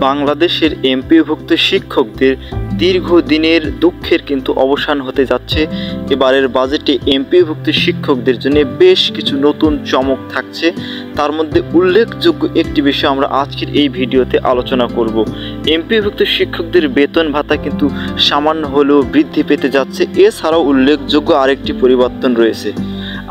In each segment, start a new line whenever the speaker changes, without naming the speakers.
বাংলাদেশের এমপিওভুক্ত শিক্ষকদের দীর্ঘদিনের দুঃখের কিন্তু অবসান হতে যাচ্ছে। এবারের বাজেটে এমপিওভুক্ত শিক্ষকদের জন্য বেশ কিছু নতুন চমক থাকছে। তার মধ্যে উল্লেখযোগ্য একটি বিষয় আমরা আজকের এই ভিডিওতে আলোচনা করব। এমপিওভুক্ত শিক্ষকদের বেতন ভাতা কিন্তু সামান্য হলেও বৃদ্ধি পেতে যাচ্ছে। এছাড়াও উল্লেখযোগ্য আরেকটি পরিবর্তন রয়েছে।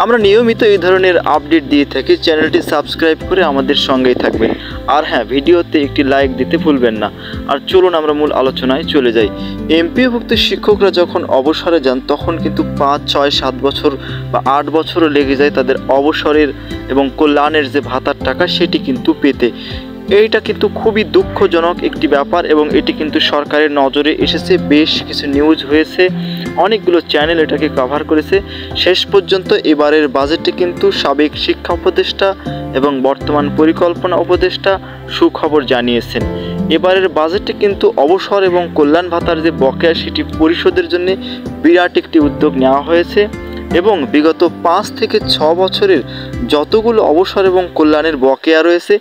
আমরা নিয়মিত এই ধরনের আপডেট দিয়ে থাকি। চ্যানেলটি সাবস্ক্রাইব করে আমাদের সঙ্গেই থাকবেন। আর হ্যাঁ, ভিডিওতে একটি লাইক দিতে ভুলবেন না। আর চলুন আমরা মূল আলোচনায় চলে যাই। এমপিওভুক্ত শিক্ষকরা যখন অবসরে যান তখন কিন্তু 5, 6, 7 বছর বা 8 বছরও লেগে যায় তাদের অবসরের এবং কল্যাণের যে ভাতার টাকা সেটি কিন্তু পেতে। এইটা কিন্তু খুবই দুঃখজনক একটি ব্যাপার এবং এটি কিন্তু সরকারের নজরে এসেছে। বেশ কিছু নিউজ হয়েছে, অনেকগুলো চ্যানেল এটাকে কভার করেছে। শেষ পর্যন্ত এবারের বাজেটে কিন্তু সাবেক শিক্ষা উপদেষ্টা এবং বর্তমান পরিকল্পনা উপদেষ্টা সুখবর জানিয়েছেন। এবারের বাজেটে কিন্তু অবসর এবং কল্যাণ ভাতার যে বকেয়া সেটি পরিশোধের জন্য বিরাট একটি উদ্যোগ নেওয়া হয়েছে এবং বিগত 5 থেকে 6 বছরের যতগুলো অবসর এবং কল্যাণের বকেয়া রয়েছে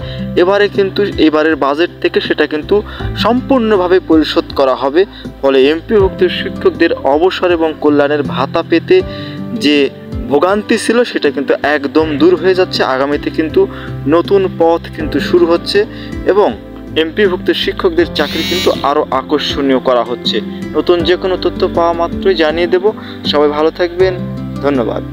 এবারের বাজেট থেকে সেটা কিন্তু সম্পূর্ণভাবে পরিশোধ করা হবে। ফলে এমপিওভুক্ত শিক্ষকদের অবসর এবং কল্যাণের ভাতা পেতে যে ভোগান্তি ছিল সেটা কিন্তু একদম দূর হয়ে যাচ্ছে। আগামীতে কিন্তু নতুন পথ কিন্তু শুরু হচ্ছে এবং এমপিওভুক্ত শিক্ষকদের চাকরি কিন্তু আরও আকর্ষণীয় করা হচ্ছে। নতুন যে কোনো তথ্য পাওয়া মাত্রই জানিয়ে দেব। সবাই ভালো থাকবেন, ধন্যবাদ।